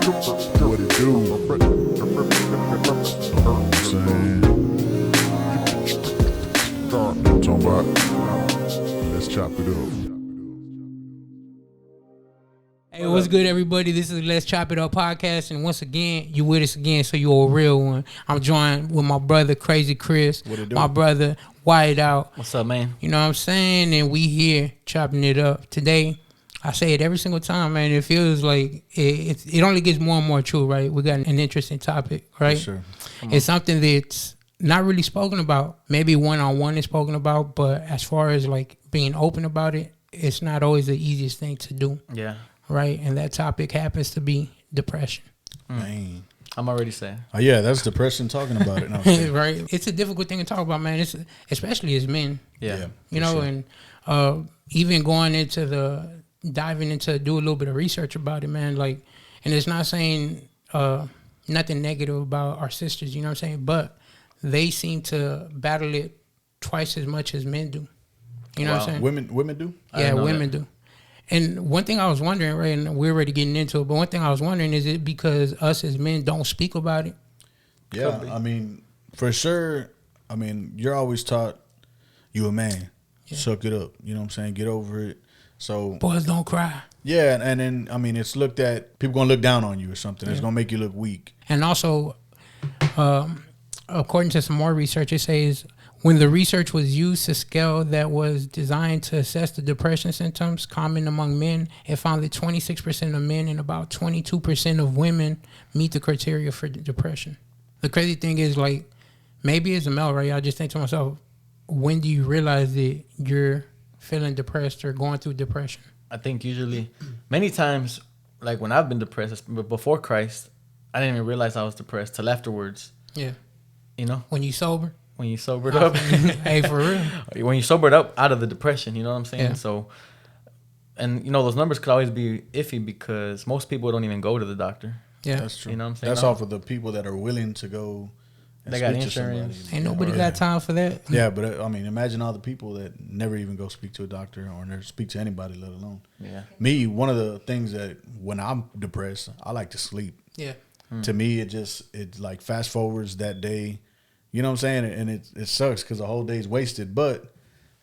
What it do? I'm saying, talking about, let's chop it up. Hey, what's good, everybody? This is Let's Chop It Up podcast, and once again, you with us again, so you're a real one. I'm joined with my brother, Crazy Chris, my brother, White Out. What's up, man? You know what I'm saying? And we here chopping it up today. I say it every single time, man. It feels like it only gets more and more true, right? We got an interesting topic, right? Sure. It's something that's not really spoken about. Maybe one-on-one is spoken about, but as far as like being open about it, it's not always the easiest thing to do. Yeah. Right, and that topic happens to be depression. Man. I'm already saying. Oh, yeah, that's depression talking about it. No, right, it's a difficult thing to talk about, man. It's especially as men. Yeah. You know, sure. And even going into diving into do a little bit of research about it, man. Like, and it's not saying nothing negative about our sisters. You know what I'm saying? But they seem to battle it twice as much as men do. You know what I'm saying? Women do? Yeah, women do. And one thing I was wondering, right, and we're already getting into it, but one thing I was wondering, is it because us as men don't speak about it? Yeah, I mean, for sure. I mean, you're always taught you a man. Yeah. Suck it up. You know what I'm saying? Get over it. So boys don't cry. Yeah, and then, I mean, it's looked at, people going to look down on you or something. Yeah. It's going to make you look weak. And also, according to some more research, it says when the research was used to scale that was designed to assess the depression symptoms common among men, it found that 26% of men and about 22% of women meet the criteria for depression. The crazy thing is, like, maybe as a male, right, I just think to myself, when do you realize that you're feeling depressed or going through depression? I think usually, many times, like when I've been depressed, before Christ, I didn't even realize I was depressed till afterwards. Yeah. You know? When you sober? When you sobered up. Hey, for real. When you sobered up out of the depression, you know what I'm saying? Yeah. So, and you know, those numbers could always be iffy because most people don't even go to the doctor. Yeah. That's true. You know what I'm saying? That's all for the people that are willing to go and they got speak insurance. to somebody. Ain't nobody got time for that. Yeah, but I mean, imagine all the people that never even go speak to a doctor or never speak to anybody, let alone. Yeah. Me, one of the things that when I'm depressed, I like to sleep. Yeah. To me, it like fast forwards that day. You know what I'm saying? And it sucks because the whole day's wasted. But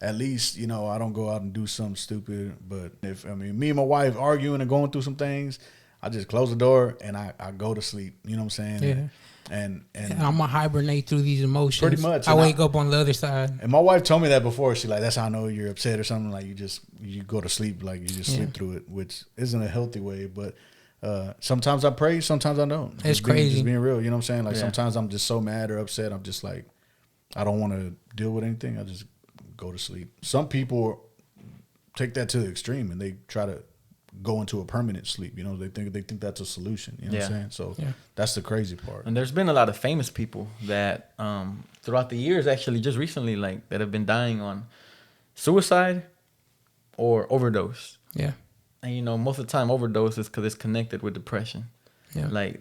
at least, you know, I don't go out and do something stupid. But me and my wife arguing and going through some things, I just close the door and I go to sleep. You know what I'm saying? Yeah. And I'm gonna hibernate through these emotions. Pretty much. I wake up on the other side. And my wife told me that before. She like, that's how I know you're upset or something. Like you go to sleep, like you just sleep through it, which isn't a healthy way. But sometimes I pray, sometimes I don't. It's crazy. Just being real, you know what I'm saying? Like sometimes I'm just so mad or upset. I'm just like, I don't want to deal with anything. I just go to sleep. Some people take that to the extreme and they try to go into a permanent sleep. You know, they think that's a solution. You know what I'm saying? So that's the crazy part. And there's been a lot of famous people that throughout the years, actually just recently, like that have been dying on suicide or overdose. Yeah. And, you know, most of the time overdose is because it's connected with depression. Yeah. Like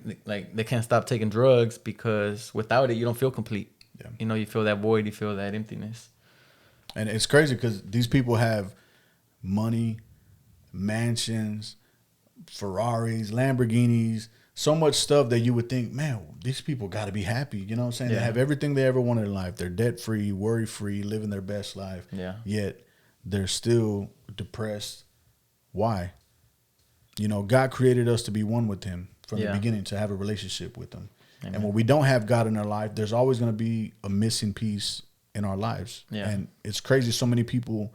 they can't stop taking drugs because without it, you don't feel complete. Yeah. You know, you feel that void, you feel that emptiness. And it's crazy because these people have money, mansions, Ferraris, Lamborghinis, so much stuff that you would think, man, these people got to be happy. You know what I'm saying? Yeah. They have everything they ever wanted in life. They're debt-free, worry-free, living their best life. Yeah. Yet they're still depressed. Why? You know, God created us to be one with him from the beginning, to have a relationship with him. Amen. And when we don't have God in our life, there's always going to be a missing piece in our lives. Yeah. And it's crazy. So many people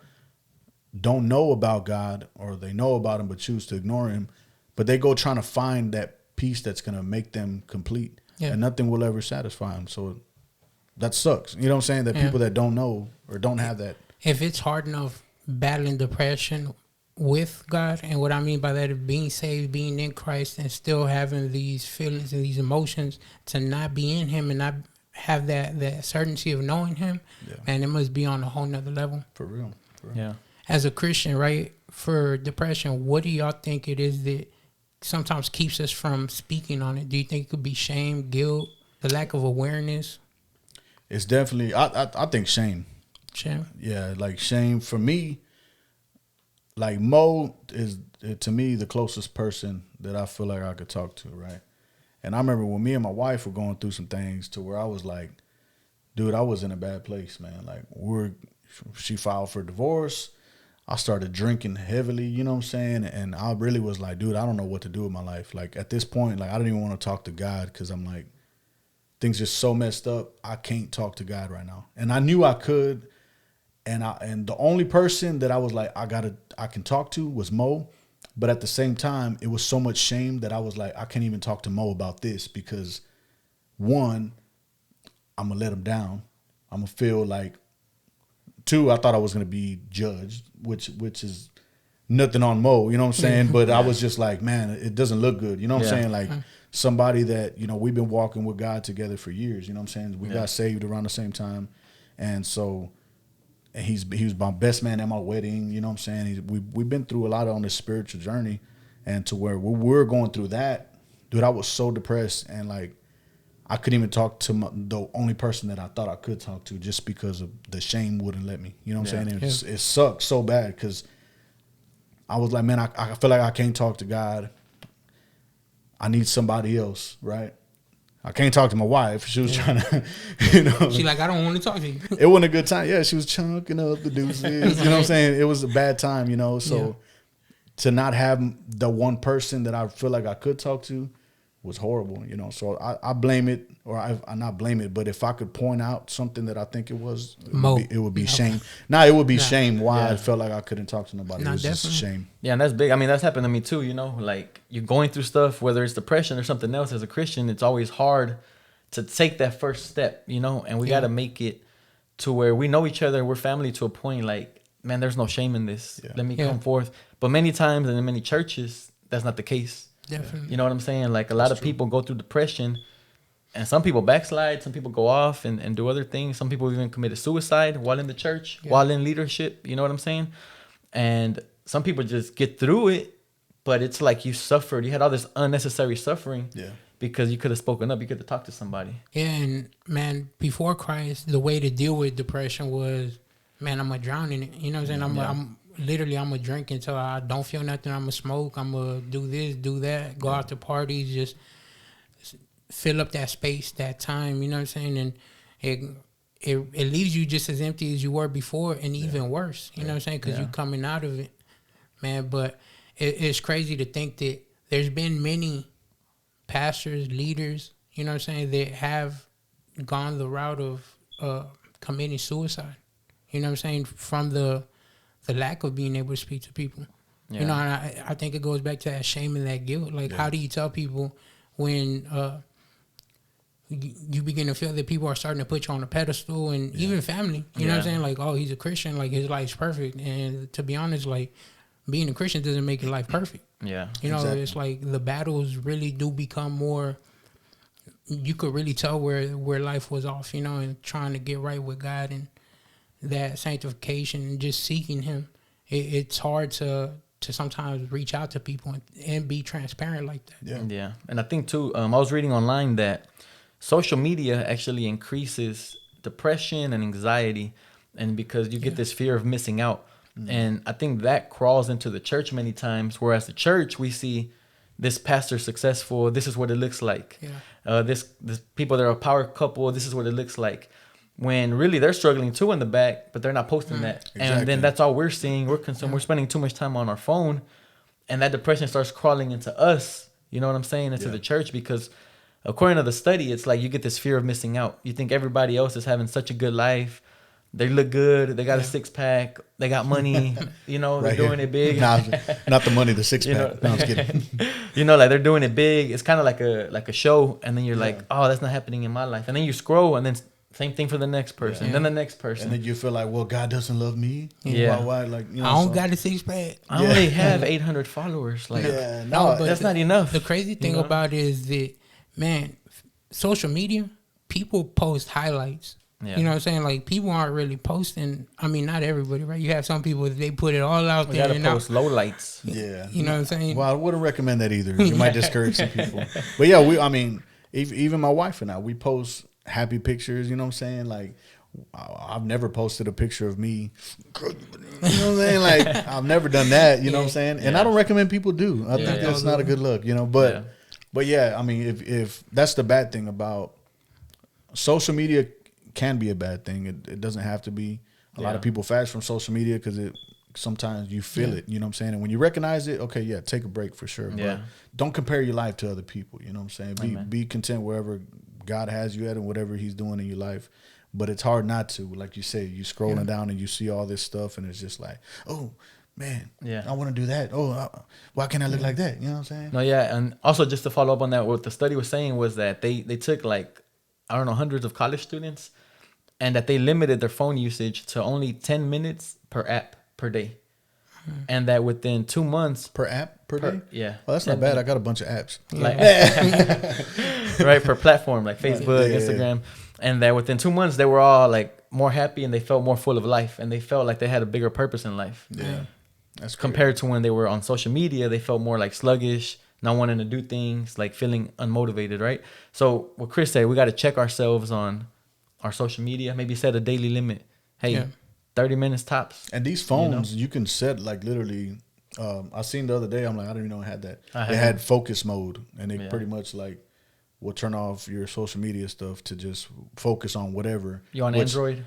don't know about God, or they know about him but choose to ignore him. But they go trying to find that piece that's going to make them complete. Yeah. And nothing will ever satisfy them. So that sucks. You know what I'm saying? That people that don't know or don't have that. If it's hard enough battling depression with God, and what I mean by that is being saved, being in Christ, and still having these feelings and these emotions, to not be in him and not have that certainty of knowing him, and it must be on a whole nother level. For real. Yeah. As a Christian, right, for depression, what do y'all think it is that sometimes keeps us from speaking on it? Do you think it could be shame, guilt, the lack of awareness? It's definitely, I think shame. Shame? Yeah, like shame for me. like Mo is to me the closest person that I feel like I could talk to, right? And I remember when me and my wife were going through some things to where I was like, dude, I was in a bad place, man. Like she filed for divorce. I started drinking heavily, you know what I'm saying? And I really was like, dude, I don't know what to do with my life. Like at this point, like I don't even want to talk to God because I'm like, things just so messed up. I can't talk to God right now. And I knew I could. And the only person that I was like, I can talk to was Mo. But at the same time, it was so much shame that I was like, I can't even talk to Mo about this because one, I'm gonna let him down. I'm gonna feel like, two, I thought I was gonna be judged, which is nothing on Mo, you know what I'm saying? But I was just like, man, it doesn't look good. You know what I'm saying? Like somebody that, you know, we've been walking with God together for years, you know what I'm saying? We got saved around the same time. And so he was my best man at my wedding, you know what I'm saying? We've been through a lot on this spiritual journey, and to where we were going through that, dude, I was so depressed, and like I couldn't even talk to the only person that I thought I could talk to just because of the shame wouldn't let me. You know what I'm saying? It sucked so bad because I was like, man, I feel like I can't talk to God. I need somebody else, right? I can't talk to my wife. She was trying to, you know. She like, I don't want to talk to you. It wasn't a good time. Yeah, she was chunking up the deuces. You know what I'm saying? It was a bad time, you know. So to not have the one person that I feel like I could talk to was horrible, you know. So I blame it, or I not blame it, but if I could point out something that I think it would be shame. It would be shame why I felt like I couldn't talk to nobody. It was just a shame. Yeah, and that's big. I mean, that's happened to me too, you know. Like you're going through stuff, whether it's depression or something else. As a Christian, it's always hard to take that first step, you know. And we got to make it to where we know each other, we're family to a point. Like, man, there's no shame in this. Let me come forth. But many times and in many churches, that's not the case. Definitely. You know what I'm saying? Like a lot of people go through depression, and some people backslide, some people go off and do other things. Some people even committed suicide while in the church, while in leadership. You know what I'm saying? And some people just get through it, but it's like you suffered. You had all this unnecessary suffering because you could have spoken up. You could have talked to somebody. Yeah, and man, before Christ, the way to deal with depression was, man, I'm going to drown in it. You know what I'm saying? I'm gonna drink until I don't feel nothing. I'm gonna smoke. I'm gonna do this, do that. Go out to parties, just fill up that space, that time. You know what I'm saying? And it leaves you just as empty as you were before, and even worse. You know what I'm saying? Because you're coming out of it, man. But it's crazy to think that there's been many pastors, leaders. You know what I'm saying? That have gone the route of committing suicide. You know what I'm saying? From the lack of being able to speak to people. You know, and I think it goes back to that shame and that guilt. Like, how do you tell people when you begin to feel that people are starting to put you on a pedestal, and even family, you know what I'm saying? Like, oh, he's a Christian, like his life's perfect. And to be honest, like being a Christian doesn't make your life perfect. Yeah. You know, it's like the battles really do become more, you could really tell where life was off, you know, and trying to get right with God and that sanctification and just seeking him. It's hard to sometimes reach out to people and be transparent like that. Yeah. And I think too, I was reading online that social media actually increases depression and anxiety, and because you get this fear of missing out. And I think that crawls into the church many times, whereas the church, we see this pastor successful, this is what it looks like. This people that are a power couple, this is what it looks like. When really they're struggling too in the back, but they're not posting that. Exactly. And then that's all we're seeing. We're consumed. We're spending too much time on our phone, and that depression starts crawling into us. You know what I'm saying? Into the church, because according to the study, it's like you get this fear of missing out. You think everybody else is having such a good life. They look good. They got a six pack. They got money. You know, they're doing it big. Not the money, the six pack. No, I'm just kidding. You know, like they're doing it big. It's kind of like a show, and then you're like, oh, that's not happening in my life. And then you scroll, and then same thing for the next person, then the next person. And then you feel like, well, God doesn't love me. Why? Like, you know, I don't got a six pack. I only have 800 followers. Like, no, that's not enough. The crazy thing about it is that, man, social media, people post highlights. You know what I'm saying? Like, people aren't really posting. I mean, not everybody, right? You have some people, they put it all out there. You gotta post low lights. You know what I'm saying? Well, I wouldn't recommend that either. You might discourage some people. But yeah, I mean, even my wife and I, we post happy pictures, you know what I'm saying? Like, I've never posted a picture of me. You know what I'm saying? Like, I've never done that. You know what I'm saying? And I don't recommend people do. I think that's not a good look. You know, but yeah, I mean, if that's the bad thing about social media, can be a bad thing. It doesn't have to be. A lot of people fast from social media because sometimes you feel it. You know what I'm saying? And when you recognize it, okay, yeah, take a break for sure. But don't compare your life to other people. You know what I'm saying? Be content wherever God has you at and whatever He's doing in your life. But it's hard not to. Like you say, you scrolling down and you see all this stuff, and it's just like, oh man, I want to do that. Oh, why can't I look like that? You know what I'm saying? No, yeah, and also just to follow up on that, what the study was saying was that they took like, I don't know, hundreds of college students, and that they limited their phone usage to only 10 minutes per app per day. And that within 2 months... Per app per day? Yeah. Oh, that's not bad. I got a bunch of apps. Like, right, per platform, like Facebook, Instagram. And that within 2 months, they were all like more happy and they felt more full of life. And they felt like they had a bigger purpose in life. Yeah. That's compared to when they were on social media, they felt more like sluggish, not wanting to do things, like feeling unmotivated, right? So what Chris said, we got to check ourselves on our social media, maybe set a daily limit. Hey, 30 minutes tops. And these phones, you can set like literally, I seen the other day, I'm like, I didn't even know I had that. They had focus mode, and they pretty much like will turn off your social media stuff to just focus on whatever. You on Android?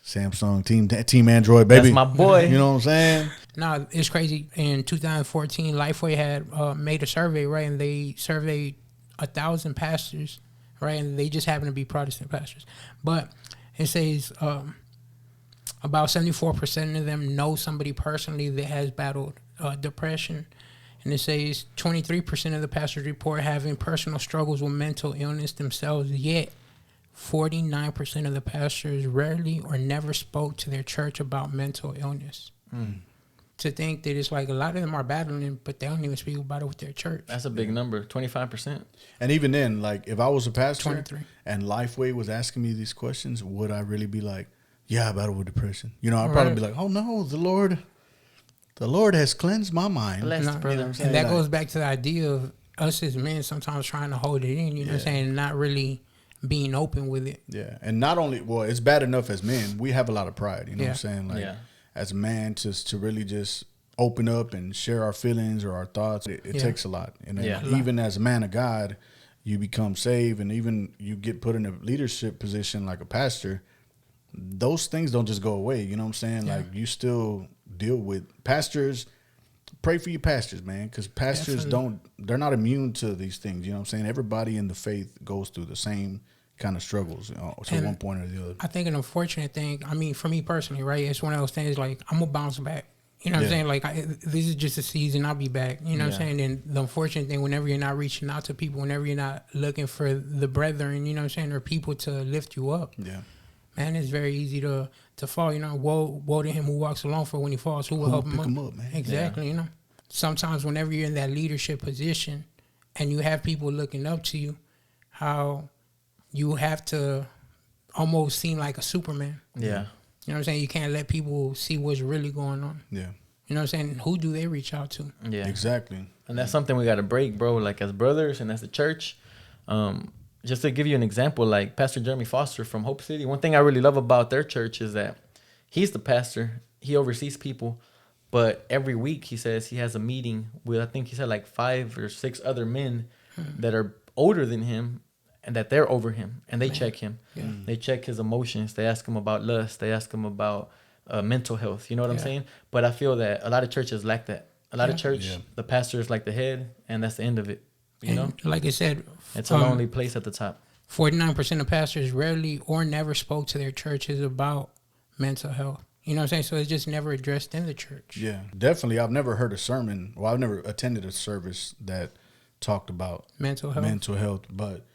Samsung, team Android, baby. That's my boy. You know what I'm saying? No, it's crazy. In 2014, Lifeway had made a survey, right? And they surveyed 1,000 pastors, right? And they just happen to be Protestant pastors. But it says about 74% of them know somebody personally that has battled depression. And it says 23% of the pastors report having personal struggles with mental illness themselves, yet 49% of the pastors rarely or never spoke to their church about mental illness. To think that it's like a lot of them are battling it, but they don't even speak about it with their church. That's a big number, 25%. And even then, like if I was a pastor 23. and Lifeway was asking me these questions, would I really be like, yeah, I battle with depression? You know, I'd probably be like, oh no, the Lord has cleansed my mind. Blessed, brother. You know and that goes back to the idea of us as men sometimes trying to hold it in, you know what I'm saying, and not really being open with it. Yeah. And not only, well, it's bad enough as men. We have a lot of pride, you know what I'm saying? Like as a man to really just open up and share our feelings or our thoughts, it takes a lot. And even as a man of God, you become saved and even you get put in a leadership position like a pastor, those things don't just go away. You know what I'm saying? Like you still deal with pastors. Pray for your pastors, man, because pastors they're not immune to these things. You know what I'm saying? Everybody in the faith goes through the same kind of struggles to one point or the other. I think an unfortunate thing, I mean, for me personally, right, it's one of those things like I'm going to bounce back. You know what I'm saying? Like, this is just a season. I'll be back. You know what I'm saying? And the unfortunate thing, whenever you're not reaching out to people, whenever you're not looking for the brethren, you know what I'm saying, or people to lift you up, man, it's very easy to fall. You know, woe to him who walks alone, for when he falls, who will help him up, man? Exactly, you know. Sometimes whenever you're in that leadership position and you have people looking up to you, how you have to almost seem like a Superman. Yeah. You know what I'm saying? You can't let people see what's really going on. Yeah. You know what I'm saying? Who do they reach out to? Yeah. Exactly. And that's something we got to break, bro, like as brothers and as the church. Just to give you an example, like Pastor Jeremy Foster from Hope City, one thing I really love about their church is that he's the pastor. He oversees people. But every week, he says he has a meeting with, I think he said like 5 or 6 other men that are older than him and that they're over him. And they check him. Yeah. They check his emotions. They ask him about lust. They ask him about mental health. You know what I'm saying? But I feel that a lot of churches lack that. A lot of church, the pastor is like the head, and that's the end of it. You know? Like I said, it's a lonely place at the top. 49% of pastors rarely or never spoke to their churches about mental health. You know what I'm saying? So it's just never addressed in the church. Yeah, definitely. I've never heard a sermon. Well, I've never attended a service that talked about mental health. But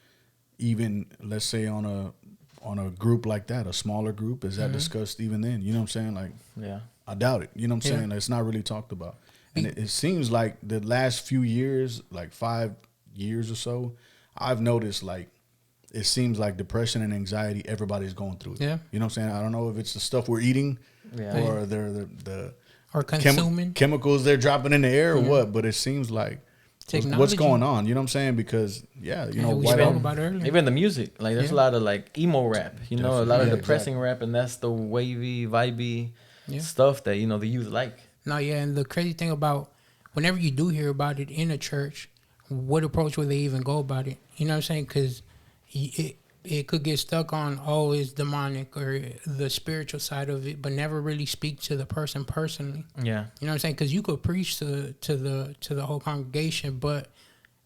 even, let's say, on a group like that, a smaller group, is that discussed even then? You know what I'm saying? Like, I doubt it. You know what I'm saying? Like, it's not really talked about. And it seems like the last few years, like 5 years or so, I've noticed like it seems like depression and anxiety, everybody's going through it. Yeah. You know what I'm saying? I don't know if it's the stuff we're eating or they're the or consuming chemicals they're dropping in the air or what, but it seems like Technology. What's going on? You know what I'm saying? Because you know, we white spoke album, about it earlier. Even the music, like there's a lot of like emo rap, you know, a lot of depressing rap, and that's the wavy, vibey stuff that, you know, the youth like. No, yeah, and the crazy thing about whenever you do hear about it in a church, what approach would they even go about it? You know what I'm saying? Because it could get stuck on, oh, it's demonic or the spiritual side of it, but never really speak to the person personally. Yeah, you know what I'm saying? Because you could preach to the whole congregation, but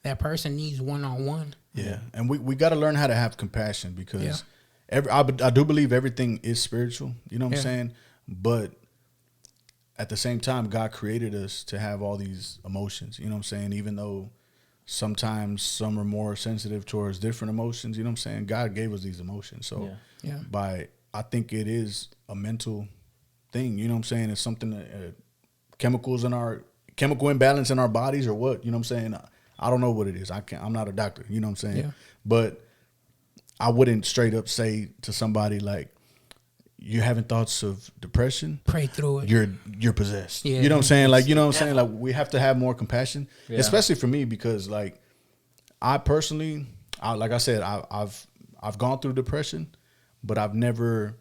that person needs one-on-one. Yeah, and we got to learn how to have compassion because I do believe everything is spiritual. You know what I'm saying? But at the same time, God created us to have all these emotions. You know what I'm saying? Even though sometimes some are more sensitive towards different emotions. You know what I'm saying? God gave us these emotions. So I think it is a mental thing. You know what I'm saying? It's something that chemical imbalance in our bodies or what? You know what I'm saying? I don't know what it is. I'm not a doctor. You know what I'm saying? Yeah. But I wouldn't straight up say to somebody like, you're having thoughts of depression, pray through it. You're possessed. Yeah. You know what I'm saying? Like, you know what I'm saying? Like, we have to have more compassion, especially for me, because like I personally, like I said, I've gone through depression, but I've never,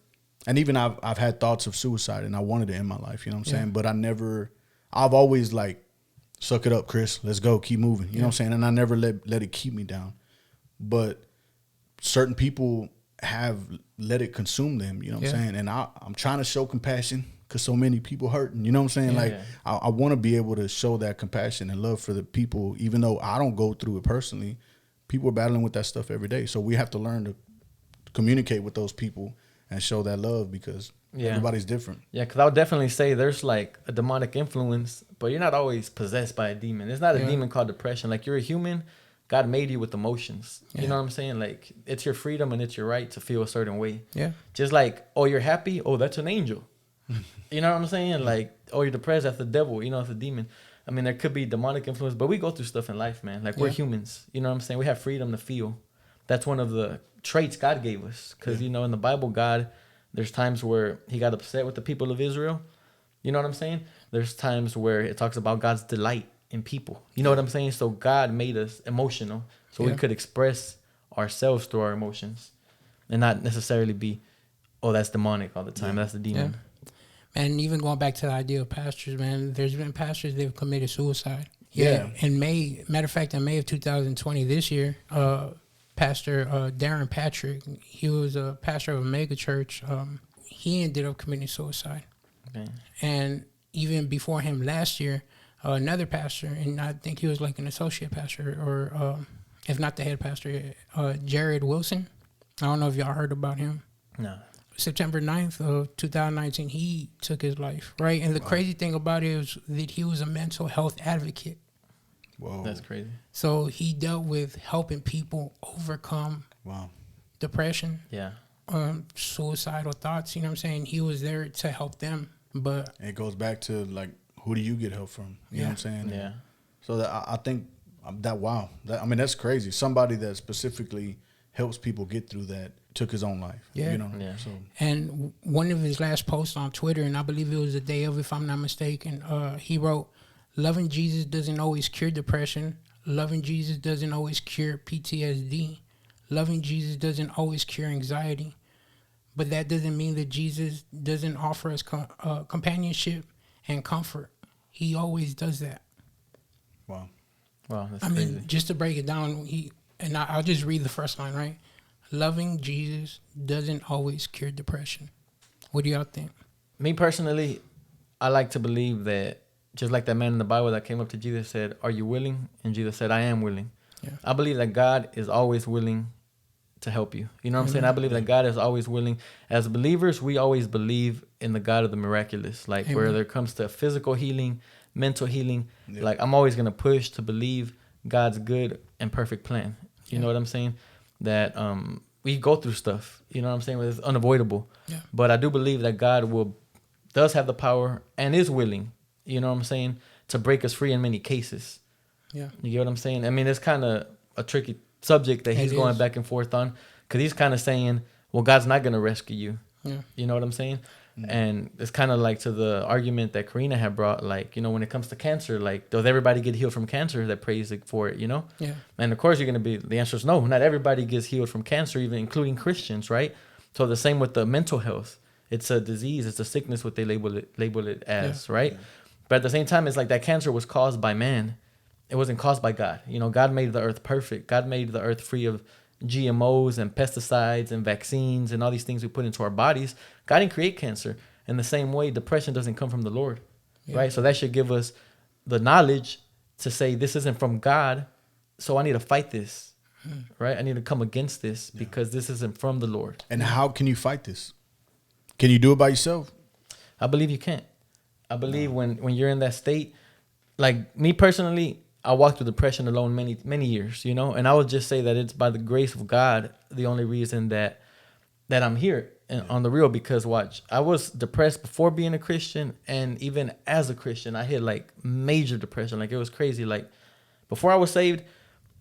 and even I've had thoughts of suicide, and I wanted to end my life. You know what I'm saying? But I've always like, suck it up, Chris. Let's go, keep moving. You know what I'm saying? And I never let it keep me down. But certain people have let it consume them, you know what I'm saying? And I'm trying to show compassion because so many people hurting, you know what I'm saying? I want to be able to show that compassion and love for the people, even though I don't go through it personally. People are battling with that stuff every day. So we have to learn to communicate with those people and show that love because everybody's different. Yeah, because I would definitely say there's like a demonic influence, but you're not always possessed by a demon. It's not a demon called depression. Like, you're a human. God made you with emotions. You know what I'm saying? Like, it's your freedom and it's your right to feel a certain way. Yeah. Just like, oh, you're happy? Oh, that's an angel. You know what I'm saying? Like, oh, you're depressed? That's the devil. You know, it's a demon. I mean, there could be demonic influence, but we go through stuff in life, man. Like, we're humans. You know what I'm saying? We have freedom to feel. That's one of the traits God gave us. Because, you know, in the Bible, God, there's times where he got upset with the people of Israel. You know what I'm saying? There's times where it talks about God's delight in people. You know what I'm saying? So God made us emotional so we could express ourselves through our emotions and not necessarily be, oh, that's demonic all the time. That's the demon. And even going back to the idea of pastors, man, there's been pastors that have committed suicide. In May, matter of fact, in May of 2020, this year, Pastor Darren Patrick, he was a pastor of a mega church. He ended up committing suicide. Okay. And even before him last year, another pastor, and I think he was like an associate pastor or if not the head pastor, Jared Wilson. I don't know if y'all heard about him. No. September 9th of 2019, he took his life, right? And the crazy thing about it is that he was a mental health advocate. Whoa. That's crazy. So he dealt with helping people overcome depression, suicidal thoughts, you know what I'm saying? He was there to help them. But it goes back to like, who do you get help from? You know what I'm saying? Yeah. So that I think I mean, that's crazy. Somebody that specifically helps people get through that took his own life. Yeah. You know? Yeah. So. And one of his last posts on Twitter, and I believe it was the day of, if I'm not mistaken, he wrote, "Loving Jesus doesn't always cure depression. Loving Jesus doesn't always cure PTSD. Loving Jesus doesn't always cure anxiety. But that doesn't mean that Jesus doesn't offer us companionship and comfort. He always does that." Wow, that's crazy. crazy. Mean, just to break it down, I'll just read the first line, right? Loving Jesus doesn't always cure depression. What do y'all think? Me personally, I like to believe that just like that man in the Bible that came up to Jesus said, "Are you willing?" And Jesus said, "I am willing." Yeah. I believe that God is always willing to help you. You know what I'm saying? I believe that God is always willing. As believers, we always believe in the God of the miraculous. Like where there comes to physical healing, mental healing, like I'm always going to push to believe God's good and perfect plan. You know what I'm saying? That we go through stuff, you know what I'm saying? It's unavoidable. Yeah. But I do believe that God does have the power and is willing, you know what I'm saying, to break us free in many cases. Yeah. You get what I'm saying? I mean, it's kind of a tricky subject that he's going back and forth on, because he's kind of saying, well, God's not going to rescue you. Yeah. You know what I'm saying? And it's kind of like to the argument that Karina had brought, like, you know, when it comes to cancer, like, does everybody get healed from cancer that prays for it, you know? Yeah. And of course, the answer is no. Not everybody gets healed from cancer, even including Christians, right? So the same with the mental health. It's a disease. It's a sickness, what they label it as, right? Yeah. But at the same time, it's like that cancer was caused by man. It wasn't caused by God. You know, God made the earth perfect. God made the earth free of GMOs and pesticides and vaccines and all these things we put into our bodies. God didn't create cancer. In the same way, depression doesn't come from the Lord, right? So that should give us the knowledge to say this isn't from God, so I need to fight this, right? I need to come against this because this isn't from the Lord. And how can you fight this? Can you do it by yourself? I believe you can't. I believe when you're in that state, like me personally, I walked through depression alone many years, you know, and I would just say that it's by the grace of God the only reason that I'm here and on the real, because watch, I was depressed before being a Christian, and even as a Christian, I hit like major depression. Like it was crazy. Like before I was saved,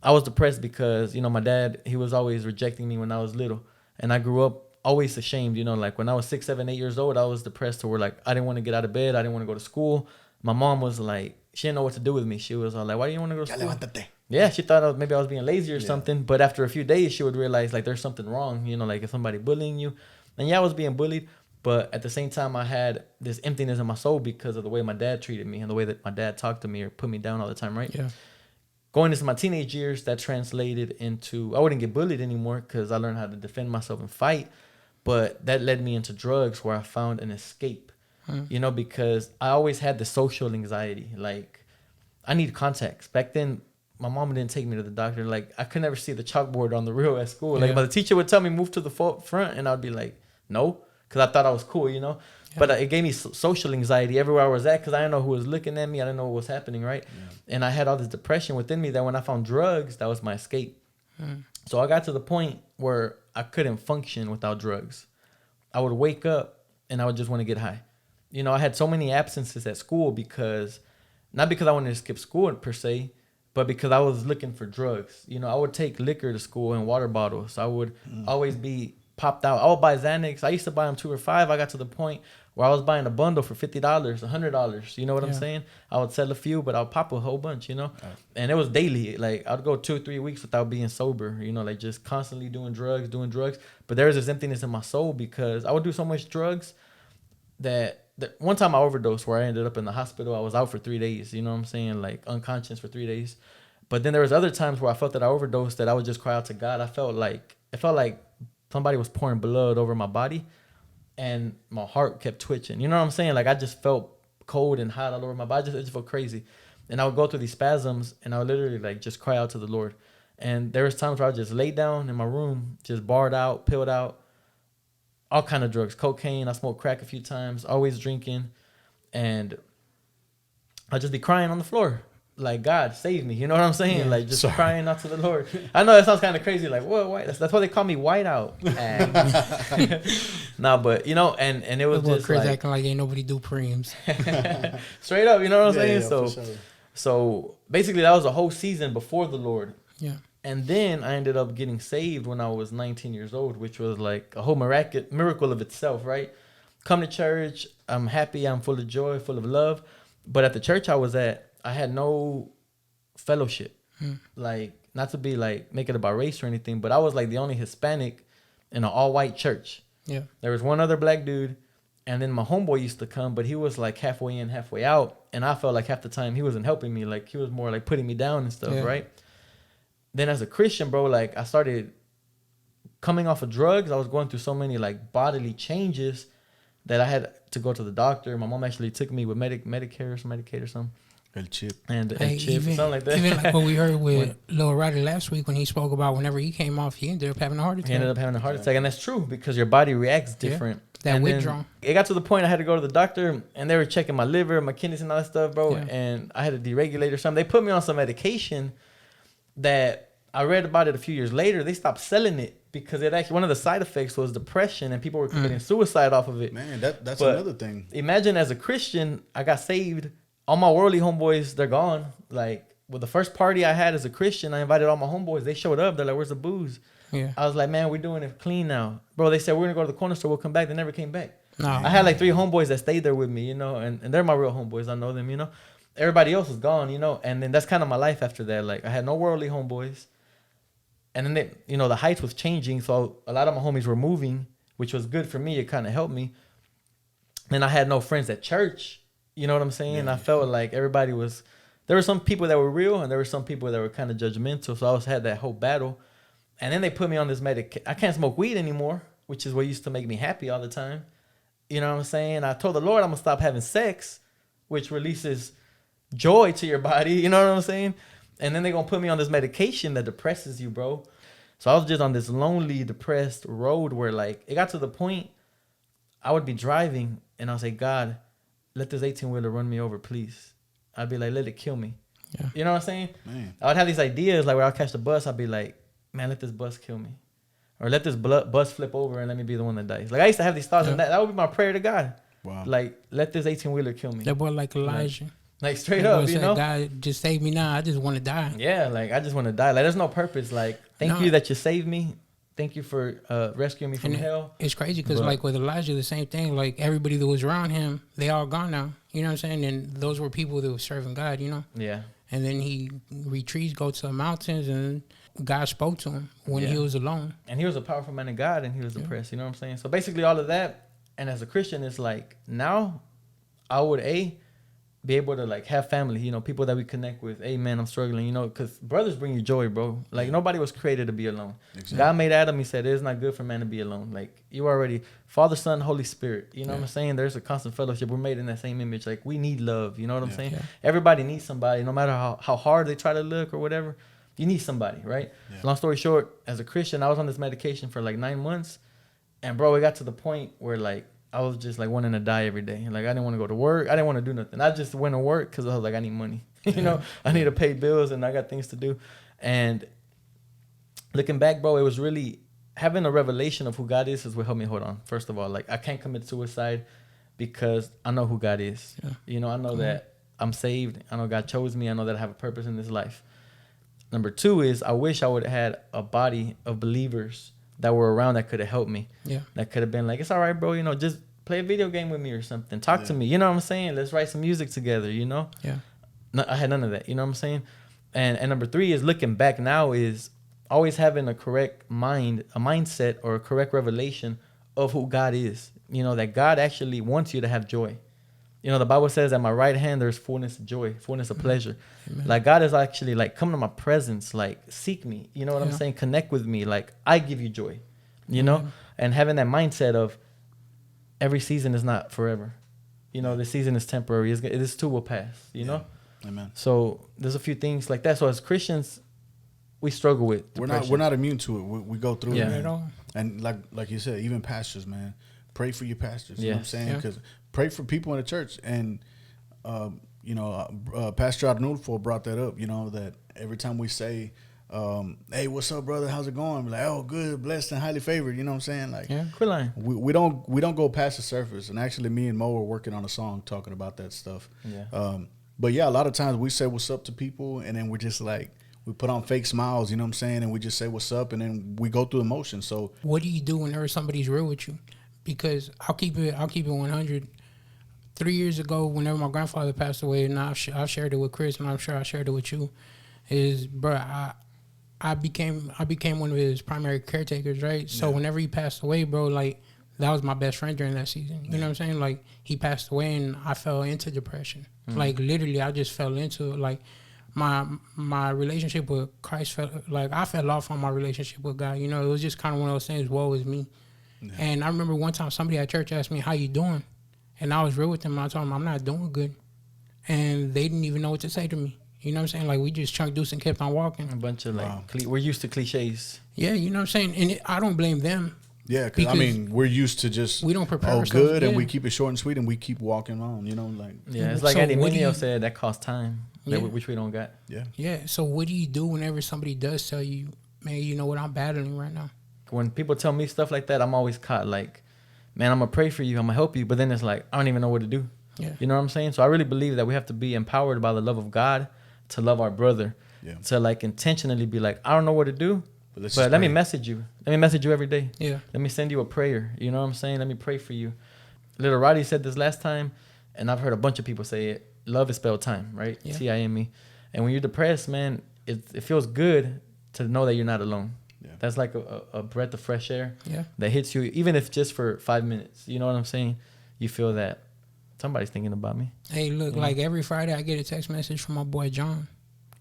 I was depressed because, you know, my dad, he was always rejecting me when I was little, and I grew up always ashamed, you know, like when I was 6, 7, 8 years old, I was depressed to where like I didn't want to get out of bed. I didn't want to go to school. My mom was like, she didn't know what to do with me. She was all like, why do you want to go to school? Yeah, she thought maybe I was being lazy or something. But after a few days, she would realize like there's something wrong, you know, like if somebody bullying you. And yeah, I was being bullied. But at the same time, I had this emptiness in my soul because of the way my dad treated me and the way that my dad talked to me or put me down all the time, right? Yeah. Going into my teenage years, that translated into, I wouldn't get bullied anymore because I learned how to defend myself and fight. But that led me into drugs where I found an escape, you know, because I always had the social anxiety. Like, I need contacts. Back then, my mom didn't take me to the doctor. Like, I could never see the chalkboard on the real at school. Like, but the teacher would tell me, move to the front, and I'd be like, no, because I thought I was cool, you know. Yeah. But it gave me social anxiety everywhere I was at because I didn't know who was looking at me. I didn't know what was happening, right? Yeah. And I had all this depression within me that when I found drugs, that was my escape. So I got to the point where I couldn't function without drugs. I would wake up and I would just want to get high. You know, I had so many absences at school not because I wanted to skip school per se, but because I was looking for drugs. You know, I would take liquor to school in water bottles. I would always be popped out. I would buy Xanax. I used to buy them 2 or 5. I got to the point where I was buying a bundle for $50, $100. You know what I'm saying? I would sell a few, but I'll pop a whole bunch, you know? And it was daily. Like, I'd go 2 or 3 weeks without being sober, you know, like just constantly doing drugs. But there was this emptiness in my soul because I would do so much drugs that one time I overdosed where I ended up in the hospital. I was out for 3 days, you know what I'm saying? Like, unconscious for 3 days. But then there was other times where I felt that I overdosed, that I would just cry out to God. It felt like somebody was pouring blood over my body. And my heart kept twitching. You know what I'm saying? Like, I just felt cold and hot all over my body. It just felt crazy. And I would go through these spasms, and I would literally, like, just cry out to the Lord. And there was times where I would just lay down in my room, just barred out, pilled out, all kind of drugs, cocaine. I smoked crack a few times, always drinking. And I'd just be crying on the floor. Like, God, save me. You know what I'm saying? Like, just crying out to the Lord. I know that sounds kind of crazy. Like, what? White? That's why they call me whiteout. Nah, but, you know, and it was just crazy, like, acting like ain't nobody do preems. Straight up, you know what I'm saying? Yeah, so basically, that was a whole season before the Lord. Yeah. And then I ended up getting saved when I was 19 years old, which was like a whole miracle of itself, right? Come to church. I'm happy. I'm full of joy, full of love. But at the church I was at, I had no fellowship. Like, not to be like, make it about race or anything, but I was like the only Hispanic in an all-white church. Yeah. There was one other black dude, and then my homeboy used to come, but he was like halfway in, halfway out. And I felt like half the time he wasn't helping me. Like, he was more like putting me down and stuff, right? Then as a Christian, bro, like, I started coming off of drugs. I was going through so many like bodily changes that I had to go to the doctor. My mom actually took me with Medicare or some Medicaid or something. El chip. And El chip, something like that. Even like what we heard with Lil Roddy last week when he spoke about whenever he came off, he ended up having a heart attack. He ended up having a heart attack. And that's true because your body reacts different. Yeah, that withdrawal. It got to the point I had to go to the doctor and they were checking my liver, my kidneys and all that stuff, bro. Yeah. And I had to deregulate or something. They put me on some medication that I read about it a few years later. They stopped selling it because it actually, one of the side effects was depression and people were committing suicide off of it. Man, that's another thing. Imagine as a Christian, I got saved. All my worldly homeboys, they're gone. Like, with the first party I had as a Christian, I invited all my homeboys. They showed up. They're like, where's the booze? Yeah. I was like, man, we're doing it clean now. Bro, they said, we're going to go to the corner store. We'll come back. They never came back. No. I had like 3 homeboys that stayed there with me, you know, and they're my real homeboys. I know them, you know. Everybody else was gone, you know, and then that's kind of my life after that. Like, I had no worldly homeboys. And then, they, you know, the heights was changing, so a lot of my homies were moving, which was good for me. It kind of helped me. And I had no friends at church, you know what I'm saying? Yeah. I felt like everybody was... There were some people that were real, and there were some people that were kind of judgmental, so I always had that whole battle. And then they put me on this medication. I can't smoke weed anymore, which is what used to make me happy all the time. You know what I'm saying? I told the Lord I'm going to stop having sex, which releases joy to your body. You know what I'm saying? And then they're going to put me on this medication that depresses you, bro. So I was just on this lonely, depressed road where, like, it got to the point I would be driving and I'll say, God, let this 18-wheeler run me over, please. I'd be like, let it kill me. Yeah. You know what I'm saying? Man. I would have these ideas, like, where I'll catch the bus, I'd be like, man, let this bus kill me. Or let this bus flip over and let me be the one that dies. Like, I used to have these thoughts, and that would be my prayer to God. Wow. Like, let this 18-wheeler kill me. That boy like Elijah. Like straight That boy up, you said, know? God, just save me now. I just want to die. Yeah, like, I just want to die. Like, there's no purpose. Like, thank you that you saved me. Thank you for rescuing me from hell. It's crazy because, like, with Elijah, the same thing. Like, everybody that was around him, they all gone now. You know what I'm saying? And those were people that were serving God, you know? Yeah. And then he retreats, go to the mountains, and God spoke to him when he was alone. And he was a powerful man of God, and he was depressed. You know what I'm saying? So basically all of that, and as a Christian, it's like, now I would, be able to, like, have family, you know, people that we connect with. Hey, man, I'm struggling, you know, because brothers bring you joy, bro. Like, nobody was created to be alone. Exactly. God made Adam. He said, it is not good for man to be alone. Like, you already, Father, Son, Holy Spirit. You know what I'm saying? There's a constant fellowship. We're made in that same image. Like, we need love. You know what I'm saying? Yeah. Everybody needs somebody, no matter how hard they try to look or whatever. You need somebody, right? Yeah. Long story short, as a Christian, I was on this medication for like 9 months. And, bro, it got to the point where, like, I was just, like, wanting to die every day. Like, I didn't want to go to work. I didn't want to do nothing. I just went to work because I was like, I need money. You know, I need to pay bills and I got things to do. And looking back, bro, it was really having a revelation of who God is what helped me hold on. First of all, like, I can't commit suicide because I know who God is. Yeah. You know, I know that I'm saved. I know God chose me. I know that I have a purpose in this life. Number 2 is I wish I would have had a body of believers that were around that could have helped me. Yeah. That could have been like, it's all right, bro. You know, just play a video game with me or something. Talk to me. You know what I'm saying? Let's write some music together, you know? Yeah. No, I had none of that. You know what I'm saying? And number 3 is looking back now is always having a correct mind, a mindset or a correct revelation of who God is. You know, that God actually wants you to have joy. You know, the Bible says at my right hand, there's fullness of joy, fullness of pleasure. Amen. Like, God is actually like, come to my presence, like, seek me. You know what I'm saying? Connect with me. Like, I give you joy, you know? And having that mindset of every season is not forever. You know, the season is temporary. This too will pass, you know? Amen. So there's a few things like that. So as Christians, we struggle with depression. We're not immune to it. We go through it, man. At all. And like you said, even pastors, man, pray for your pastors. You know what I'm saying? Because pray for people in the church. And, you know, Pastor Arnulfo brought that up, you know, that every time we say, hey, what's up, brother? How's it going? We're like, oh, good, blessed, and highly favored. You know what I'm saying? Like, quit lying. We don't go past the surface. And actually, me and Mo were working on a song talking about that stuff. Yeah. But yeah, a lot of times we say what's up to people, and then we're just like, we put on fake smiles, you know what I'm saying? And we just say what's up, and then we go through emotions. So what do you do whenever somebody's real with you? Because I'll keep it 100. 3 years ago, whenever my grandfather passed away, and I've shared it with Chris, and I'm sure I shared it with you, is, bro, I became one of his primary caretakers, right? So whenever he passed away, bro, like, that was my best friend during that season. You know what I'm saying? Like, he passed away, and I fell into depression. Like, literally, I just fell into it. Like, my relationship with Christ I fell off on my relationship with God. You know, it was just kind of one of those things, woe is me. Yeah. And I remember one time somebody at church asked me, how you doing? And I was real with them. I told them I'm not doing good. And they didn't even know what to say to me. You know what I'm saying? Like, we just chunked deuce and kept on walking. A bunch of, we're used to cliches. Yeah, you know what I'm saying? And I don't blame them. Yeah, because I mean, we're used to just we don't prepare ourselves, good, and we keep it short and sweet, and we keep walking on. You know, like it's like Eddie Mineo said, that costs time, which we don't got. Yeah. So what do you do whenever somebody does tell you, man, you know what I'm battling right now? When people tell me stuff like that, I'm always caught like, man, I'm gonna pray for you, I'm gonna help you, but then it's like I don't even know what to do. Yeah. You know what I'm saying? So I really believe that we have to be empowered by the love of God to love our brother. Yeah. To like intentionally be like, I don't know what to do. But let me message you. Let me message you every day. Yeah. Let me send you a prayer. You know what I'm saying? Let me pray for you. Little Roddy said this last time, and I've heard a bunch of people say it. Love is spelled time, right? Yeah. Time. And when you're depressed, man, it feels good to know that you're not alone. Yeah. That's like a breath of fresh air that hits you, even if just for 5 minutes. You know what I'm saying? You feel that somebody's thinking about me. Hey, look, like every Friday I get a text message from my boy John.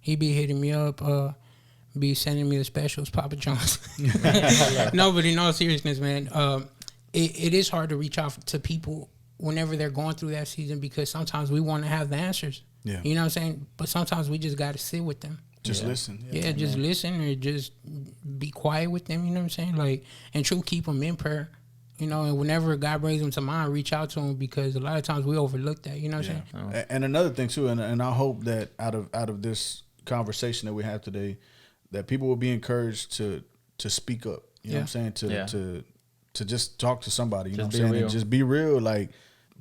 He be hitting me up, be sending me the specials, Papa John's. No, but in all seriousness, man, it is hard to reach out to people whenever they're going through that season, because sometimes we want to have the answers. Yeah. You know what I'm saying? But sometimes we just got to sit with them. Just listen. Yeah, just listen, or just be quiet with them, you know what I'm saying? Like, and true, keep them in prayer. You know, and whenever God brings them to mind, reach out to them, because a lot of times we overlook that, you know what I'm saying? Oh. And another thing too, and I hope that out of this conversation that we have today, that people will be encouraged to speak up. You know what I'm saying? To just talk to somebody. You know what I'm saying? And just be real. Like,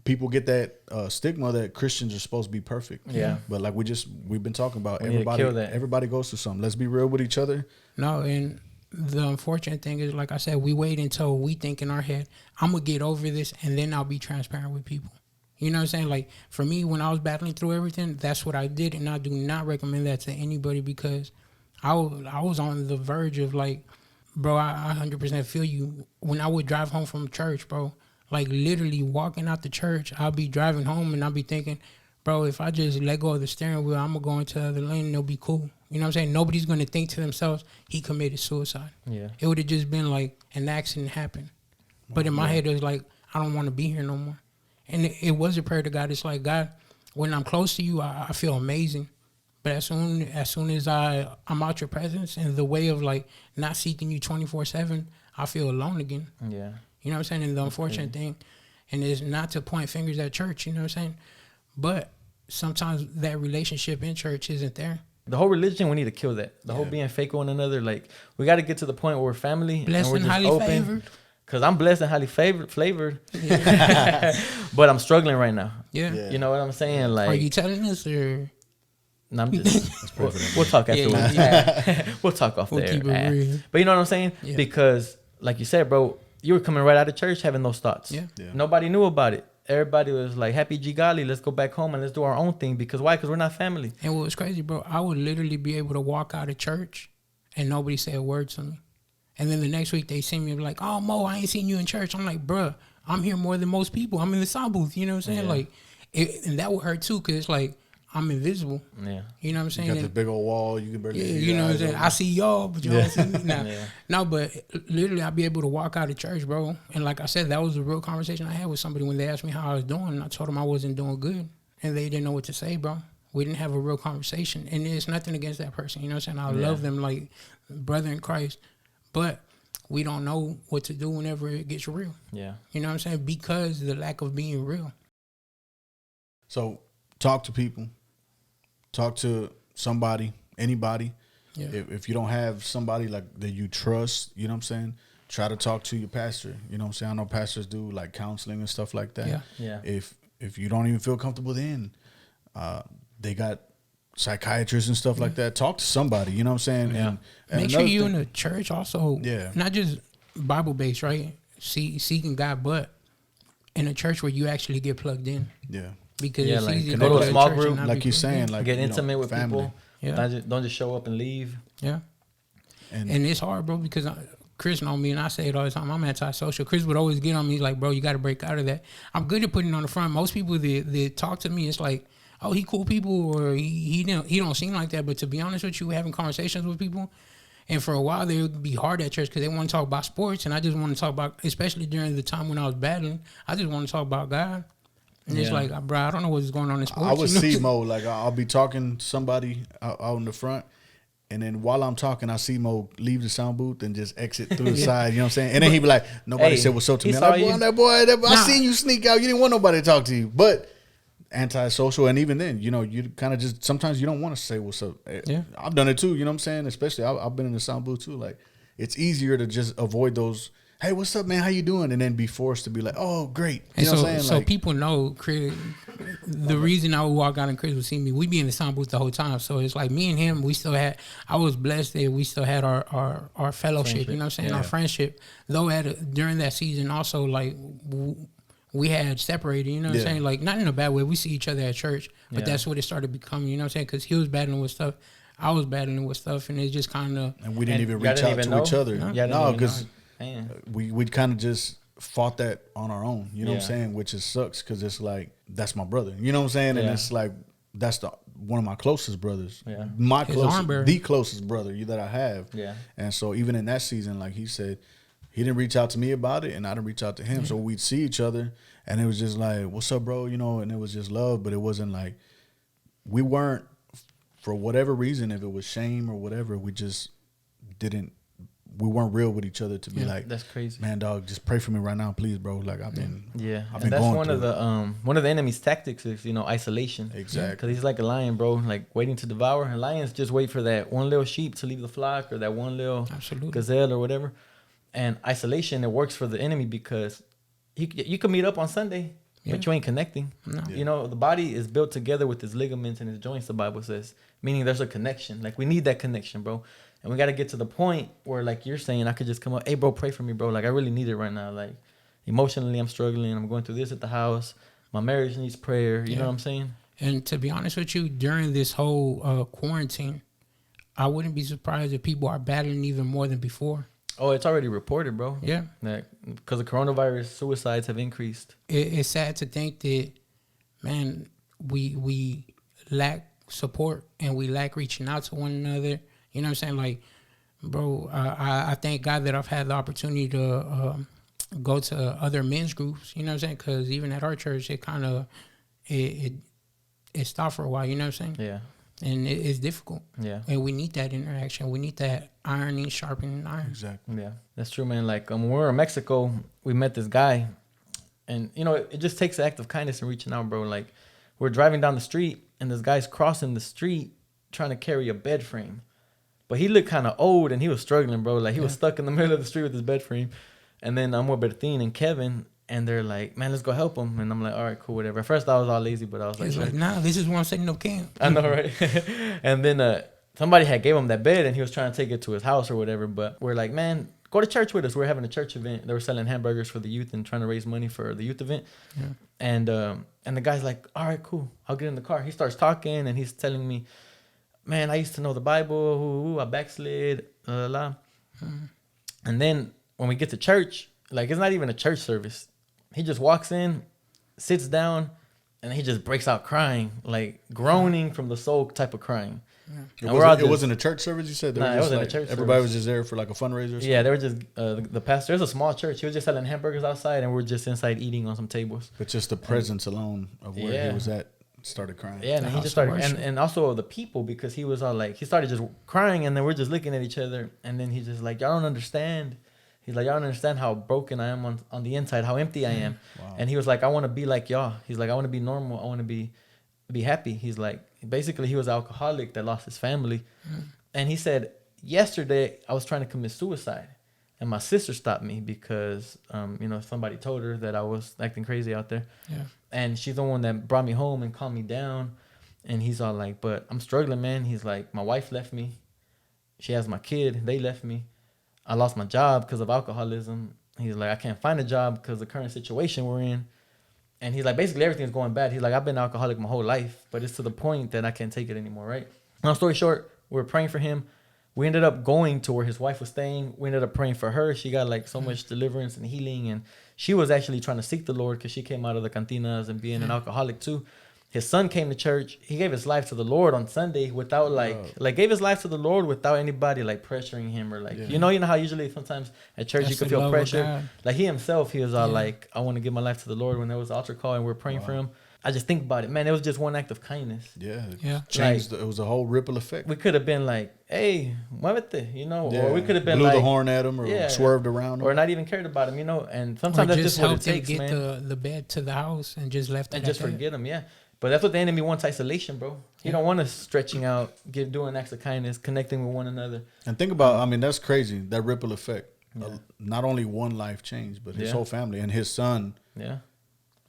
people get that stigma that Christians are supposed to be perfect. Yeah. But like we've been talking about, everybody goes through something. Let's be real with each other. No, and the unfortunate thing is, like I said, we wait until we think in our head, I'm going to get over this, and then I'll be transparent with people. You know what I'm saying? Like, for me, when I was battling through everything, that's what I did, and I do not recommend that to anybody, because I was on the verge of, like, bro, I 100% feel you. When I would drive home from church, bro, like, literally walking out the church, I'll be driving home, and I'll be thinking, bro, if I just let go of the steering wheel, I'm going to go into the other lane, and it'll be cool. You know what I'm saying? Nobody's going to think to themselves, he committed suicide. Yeah. It would have just been like an accident happened. But in my head, it was like, I don't want to be here no more. And it was a prayer to God. It's like, God, when I'm close to you, I feel amazing. But as soon as I'm out your presence, and the way of, like, not seeking you 24/7, I feel alone again. Yeah. You know what I'm saying? And the unfortunate thing, and it's not to point fingers at church, you know what I'm saying? But sometimes that relationship in church isn't there. The whole religion, we need to kill that. The whole being fake with one another. Like, we got to get to the point where we're family. Blessed and highly open. Favored. Because I'm blessed and highly flavored. Yeah. But I'm struggling right now. Yeah. You know what I'm saying? Like, are you telling us, or? No, I'm just. we'll talk afterwards. We'll talk off there. Keep it real. But you know what I'm saying? Yeah. Because, like you said, bro, you were coming right out of church having those thoughts. Yeah. Nobody knew about it. Everybody was like, happy Jigali, let's go back home and let's do our own thing. Because why? Because we're not family. And what was crazy, bro, I would literally be able to walk out of church and nobody say a word to me. And then the next week they see me and be like, oh, Mo, I ain't seen you in church. I'm like, bro, I'm here more than most people. I'm in the sound booth. You know what I'm saying? Like, and that would hurt too, because it's like, I'm invisible. Yeah. You know what I'm saying? You got this big old wall. You can barely see. You know what I'm saying? I see y'all, but you don't see me. Nah. No, but literally, I'd be able to walk out of church, bro. And like I said, that was a real conversation I had with somebody when they asked me how I was doing. And I told them I wasn't doing good. And they didn't know what to say, bro. We didn't have a real conversation. And it's nothing against that person. You know what I'm saying? I love them like brother in Christ. But we don't know what to do whenever it gets real. Yeah. You know what I'm saying? Because the lack of being real. So talk to people. Talk to somebody, anybody. Yeah. If you don't have somebody like that you trust, you know what I'm saying, try to talk to your pastor. You know what I'm saying? I know pastors do like counseling and stuff like that. Yeah. If you don't even feel comfortable, then they got psychiatrists and stuff like that. Talk to somebody, you know what I'm saying? Yeah. And make sure you're in a church also. Yeah. Not just Bible based, right? Seeking God, but in a church where you actually get plugged in. Yeah. Because it's like, easy to go to a small group, like you're saying, like get intimate with family. people. Yeah. Don't just show up and leave. Yeah. And it's hard, bro, because Chris know me, and I say it all the time. I'm antisocial. Chris would always get on me. He's like, bro, you got to break out of that. I'm good at putting it on the front. Most people that talk to me, it's like, oh, he cool people, or he don't seem like that. But to be honest with you, having conversations with people, and for a while they would be hard at church because they want to talk about sports, and I just want to talk about, especially during the time when I was battling, I just want to talk about God. And it's like, bro, I don't know what's going on in sports. I would see Mo, like, I'll be talking to somebody out in the front, and then while I'm talking, I see Mo leave the sound booth and just exit through the side, you know what I'm saying? And then he'd be like, nobody said what's up to me. I'm like, boy, I seen you sneak out. You didn't want nobody to talk to you. But antisocial, and even then, you know, you kind of just, sometimes you don't want to say what's up. Yeah. I've done it too, you know what I'm saying? Especially, I've been in the sound booth too. Like, it's easier to just avoid those, hey, what's up, man? How you doing? And then be forced to be like, oh, great. You know what I'm saying? So people know, Chris, the reason I would walk out and Chris would see me, we'd be in the sound booth the whole time. So it's like me and him, I was blessed that we still had our fellowship, you know what I'm saying? Yeah. Our friendship. Though during that season also, like, we had separated, you know what I'm Yeah. saying? Like, not in a bad way. We see each other at church, but Yeah. that's what it started becoming, you know what I'm saying? Because he was battling with stuff, I was battling with stuff, and it just kind of... And we didn't And even y'all reach didn't out even to know? each other. Y'all didn't No, even because know? Man. we kind of just fought that on our own. You know what I'm Yeah. saying? Which is sucks because it's like, that's my brother. You know what I'm saying? And Yeah. it's like, that's one of my closest brothers. Yeah. My His arm bearer. the closest brother that I have. Yeah. And so even in that season, like he said, he didn't reach out to me about it, and I didn't reach out to him. So we'd see each other, and it was just like, "What's up, bro?" You know, and it was just love, but it wasn't like we weren't, for whatever reason, if it was shame or whatever, we just didn't. We weren't real with each other to be like, That's crazy. "Man, dog, just pray for me right now, please, bro." Like I've been, Yeah, I've and been that's going one of through the enemy's tactics is isolation. Exactly. Because he's like a lion, bro, like waiting to devour. And lions just wait for that one little sheep to leave the flock or that one little Absolutely. gazelle or whatever. And isolation, it works for the enemy because you can meet up on Sunday, but you ain't connecting. No. You know, the body is built together with its ligaments and its joints, the Bible says, meaning there's a connection. Like we need that connection, bro. And we got to get to the point where, like you're saying, I could just come up, hey, bro, pray for me, bro. Like I really need it right now. Like emotionally, I'm struggling. I'm going through this at the house. My marriage needs prayer. You know what I'm saying? And to be honest with you, during this whole quarantine, I wouldn't be surprised if people are battling even more than before. Oh, it's already reported, bro. Yeah. Because of coronavirus, suicides have increased. It's sad to think that, man, we lack support and we lack reaching out to one another. You know what I'm saying? Like, bro, I thank God that I've had the opportunity to go to other men's groups. You know what I'm saying? Because even at our church, it kind of it stopped for a while. You know what I'm saying? Yeah. And it's difficult. Yeah. And we need that interaction. We need that ironing, sharpening iron. exactly. Yeah, that's true, man. Like when we were in Mexico, we met this guy, and it just takes an act of kindness and reaching out, bro. Like we're driving down the street, and this guy's crossing the street trying to carry a bed frame, but he looked kind of old and he was struggling, bro. Like he was stuck in the middle of the street with his bed frame, and then I'm with Bertin and Kevin. And they're like, man, let's go help him. And I'm like, all right, cool, whatever. At first, I was all lazy, but I was like, He's like, nah, this is where I'm setting up camp. I know, right? And then somebody had gave him that bed, and he was trying to take it to his house or whatever. But we're like, man, go to church with us. We're having a church event. They were selling hamburgers for the youth and trying to raise money for the youth event. Yeah. And the guy's like, all right, cool. I'll get in the car. He starts talking, and he's telling me, man, I used to know the Bible. I backslid, la, la, la. And then when we get to church, like it's not even a church service. He just walks in, sits down, and he just breaks out crying, like groaning from the soul type of crying. It And wasn't a church service. You said Nah, it wasn't a like, church everybody service. was just there for like a fundraiser. Or something? Yeah, they were just the pastor. It was a small church. He was just selling hamburgers outside, and we're just inside eating on some tables. But just the presence alone of where Yeah. he was at started crying. Yeah, and The he house just of started, worship. and also the people, because he was all like, he started just crying, and then we're just looking at each other, and then he's just like, y'all don't understand. He's like, y'all don't understand how broken I am on the inside, how empty I am. Wow. And he was like, I want to be like y'all. He's like, I want to be normal. I want to be happy. He's like, basically, he was an alcoholic that lost his family. And he said, yesterday, I was trying to commit suicide. And my sister stopped me because, somebody told her that I was acting crazy out there. Yeah. And she's the one that brought me home and calmed me down. And he's all like, but I'm struggling, man. He's like, my wife left me. She has my kid. They left me. I lost my job because of alcoholism. He's like, I can't find a job because of the current situation we're in. And he's like, basically everything's going bad. He's like, I've been alcoholic my whole life, but it's to the point that I can't take it anymore, right? Long story short, we were praying for him. We ended up going to where his wife was staying. We ended up praying for her. She got like so much deliverance and healing. And she was actually trying to seek the Lord because she came out of the cantinas and being an alcoholic too. His son came to church. He gave his life to the Lord on Sunday without gave his life to the Lord without anybody like pressuring him or like, you know how usually sometimes at church That's you can the feel love of pressure. God. Like he himself, he was all like, I want to give my life to the Lord when there was an altar call and we're praying for him. I just think about it, man, it was just one act of kindness. Yeah. Yeah. Changed. It was a whole ripple effect. We could have been like, hey, muévete, or we could have been blew like, the horn at him or swerved around him. or not even cared about him, and Or sometimes that's just what it helped him takes, get man. the bed to the house and just left it And at just that. forget him, yeah. But that's what the enemy wants: isolation, bro. He don't want us stretching out, doing acts of kindness, connecting with one another. And think about, I mean, that's crazy, that ripple effect. Not only one life changed, but his whole family and his son. Yeah,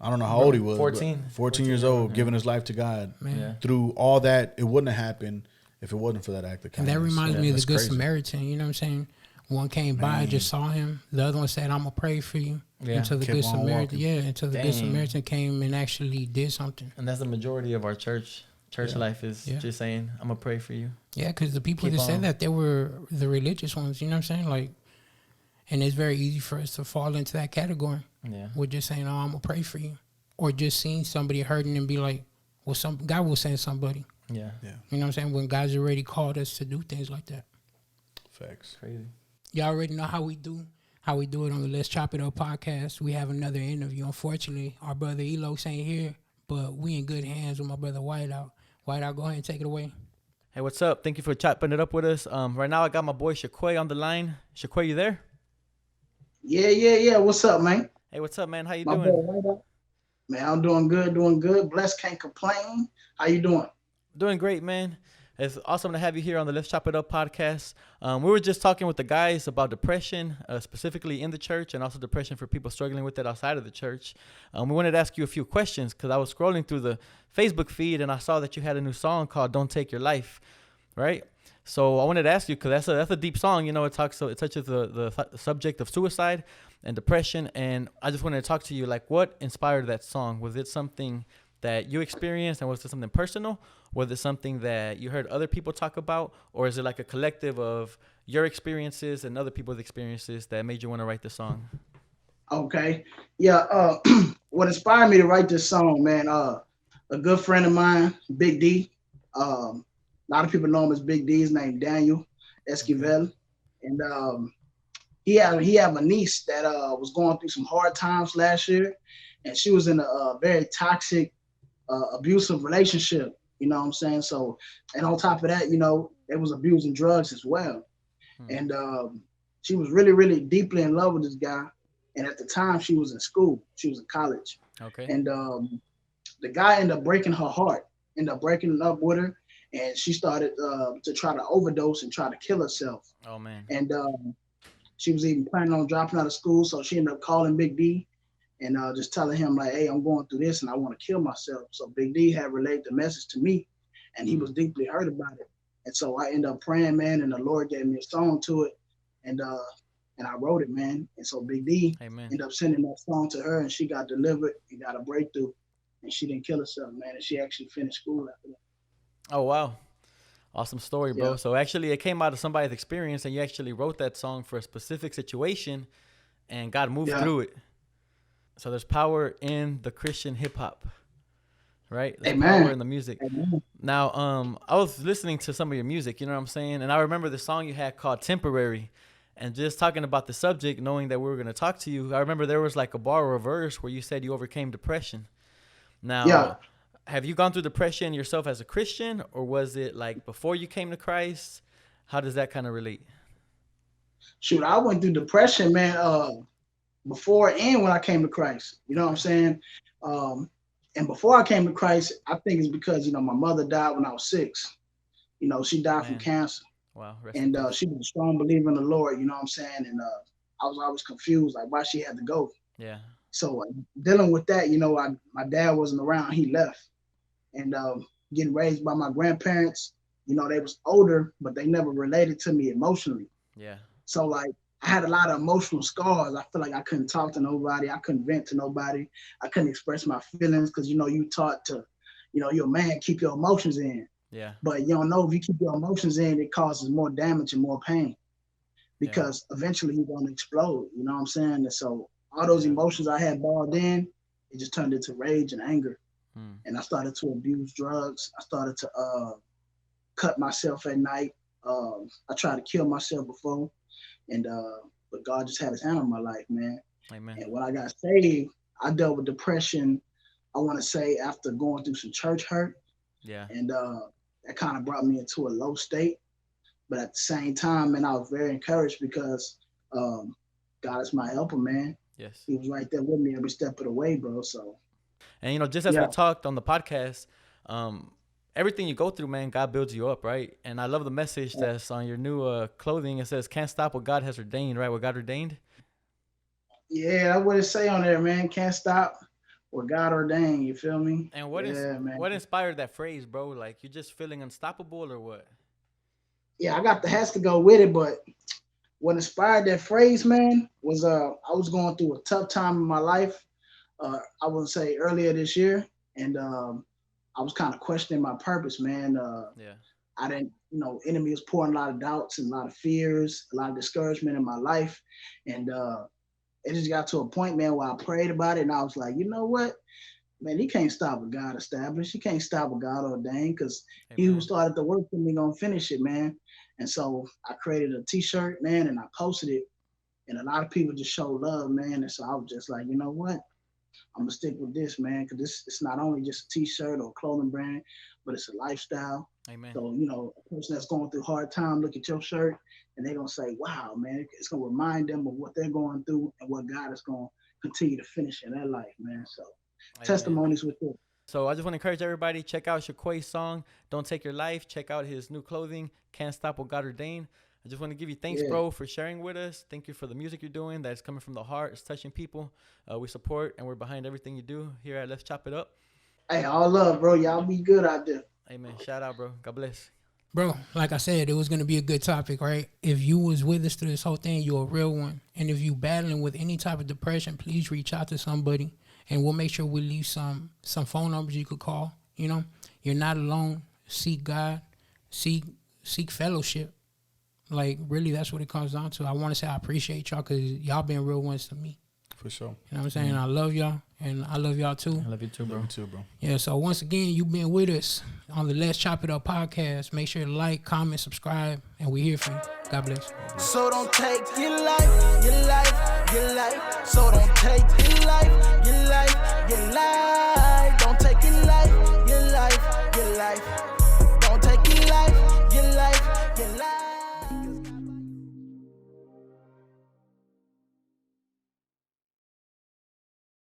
I don't know how old he was. 14. 14 years old, giving his life to God. Man. Yeah. Through all that, it wouldn't have happened if it wasn't for that act of And kindness. that reminds me of the That's Good crazy. Samaritan. You know what I'm saying? One came by, just saw him. The other one said, I'm going to pray for you. Yeah. until the Kept Good on Samaritan. walking. Yeah, until the Good Dang. Samaritan came and actually did something. And that's the majority of our church Yeah. life is Yeah. just saying, I'm gonna pray for you. Yeah, because the people Keep that said on. that, they were the religious ones. You know what I'm saying? Like, and it's very easy for us to fall into that category. Yeah. We're just saying, "Oh, I'm gonna pray for you," or just seeing somebody hurting and be like, "Well, some God will send somebody." Yeah. Yeah. You know what I'm saying? When God's already called us to do things like that. Facts. Crazy. Y'all already know how we do. How we do it on the Let's Chop It Up podcast. We have another interview. Unfortunately, our brother Elos ain't here, but we in good hands with my brother Whiteout. Whiteout, go ahead and take it away. Hey, what's up? Thank you for chopping it up with us. Right now I got my boy Shaquay on the line. Shaquay, you there? Yeah. What's up, man? Hey, what's up, man? How you My doing? boy, right up. Man, I'm doing good. Blessed, can't complain. How you doing? Doing great, man. It's awesome to have you here on the Let's Chop It Up podcast. We were just talking with the guys about depression, specifically in the church, and also depression for people struggling with it outside of the church. We wanted to ask you a few questions because I was scrolling through the Facebook feed and I saw that you had a new song called "Don't Take Your Life," right? So I wanted to ask you because that's a deep song. You know, it touches the subject of suicide and depression, and I just wanted to talk to you like, what inspired that song? Was it something that you experienced, and was it something personal? Was it something that you heard other people talk about, or is it like a collective of your experiences and other people's experiences that made you want to write the song? Okay. Yeah. What inspired me to write this song, man? A good friend of mine, Big D. A lot of people know him as Big D. His name Daniel Esquivel, and he have a niece that was going through some hard times last year, and she was in a very toxic, abusive relationship. You know what I'm saying? So, and on top of that, they was abusing drugs as well. And she was really, really deeply in love with this guy. And at the time, she was in school. She was in college. Okay. And the guy ended up breaking her heart, ended up breaking up with her. And she started to try to overdose and try to kill herself. Oh, man. And she was even planning on dropping out of school. So she ended up calling Big D and just telling him, like, hey, I'm going through this and I want to kill myself. So Big D had relayed the message to me, and he was deeply hurt about it. And so I ended up praying, man, and the Lord gave me a song to it, and I wrote it, man. And so Big D ended up sending that song to her, and she got delivered and got a breakthrough, and she didn't kill herself, man, and she actually finished school after that. Oh, wow. Awesome story, bro. Yeah. So actually it came out of somebody's experience, and you actually wrote that song for a specific situation, and God moved through it. So there's power in the Christian hip hop, right? There's power in the music. Amen. Now, I was listening to some of your music, you know what I'm saying? And I remember the song you had called Temporary. And just talking about the subject, knowing that we were going to talk to you, I remember there was like a bar or a verse where you said you overcame depression. Now, have you gone through depression yourself as a Christian, or was it like before you came to Christ? How does that kind of relate? Shoot, I went through depression, man, before and when I came to Christ. You know what I'm saying? And before I came to Christ, I think it's because, my mother died when I was 6. She died from cancer. Wow. And she was a strong believer in the Lord, you know what I'm saying? And I was always confused, like, why she had to go. Yeah. So dealing with that, my dad wasn't around. He left. And getting raised by my grandparents, they was older, but they never related to me emotionally. Yeah. So, like, I had a lot of emotional scars. I feel like I couldn't talk to nobody. I couldn't vent to nobody. I couldn't express my feelings because, you taught to, you're a man, keep your emotions in. Yeah. But you don't know, if you keep your emotions in, it causes more damage and more pain because eventually you're going to explode. You know what I'm saying? And so all those emotions I had balled in, it just turned into rage and anger. And I started to abuse drugs. I started to cut myself at night. I tried to kill myself before. And but God just had his hand on my life, man. Amen. And when I got saved, I dealt with depression, I want to say, after going through some church hurt. Yeah. And that kind of brought me into a low state. But at the same time, man, I was very encouraged because God is my helper, man. Yes. He was right there with me every step of the way, bro. So. And, just as we talked on the podcast, everything you go through, man, God builds you up, right? And I love the message that's on your new clothing. It says, can't stop what God has ordained, right? What God ordained? Yeah, that's what it say on there, man. Can't stop what God ordained, you feel me? And what inspired that phrase, bro? Like, you just feeling unstoppable or what? Yeah, I got the hats to go with it, but what inspired that phrase, man, was I was going through a tough time in my life. I would say earlier this year, and I was kind of questioning my purpose, man. Yeah. I didn't, enemy was pouring a lot of doubts and a lot of fears, a lot of discouragement in my life, and it just got to a point, man, where I prayed about it, and I was like, you know what? Man, he can't stop what God established. He can't stop what God ordained, because he who started the work for me gonna finish it, man. And so I created a T-shirt, man, and I posted it, and a lot of people just showed love, man. And so I was just like, you know what? I'm gonna stick with this, man, because it's not only just a T-shirt or a clothing brand, but it's a lifestyle. Amen. So a person that's going through a hard time look at your shirt, and they're gonna say, "Wow, man!" It's gonna remind them of what they're going through and what God is gonna continue to finish in their life, man. So Amen. testimonies with it. So I just want to encourage everybody, check out Shaquay's song, Don't Take Your Life. Check out his new clothing, Can't Stop What God Ordained. I just want to give you thanks, bro, for sharing with us. Thank you for the music you're doing. That's coming from the heart. It's touching people. We support and we're behind everything you do here at Let's Chop It Up. Hey, all love, bro. Y'all be good out there. Amen. Shout out, bro. God bless. Bro, like I said, it was going to be a good topic, right? If you was with us through this whole thing, you're a real one. And if you battling with any type of depression, please reach out to somebody. And we'll make sure we leave some phone numbers you could call. You're not alone. Seek God. Seek fellowship. Like, really, that's what it comes down to. I want to say I appreciate y'all because y'all been real ones to me. For sure. You know what I'm saying? I love y'all, and I love y'all too. I love you too, bro. Love you too, bro. Yeah, so once again, you've been with us on the Let's Chop It Up podcast. Make sure to like, comment, subscribe, and we're here for you. God bless. So don't take your life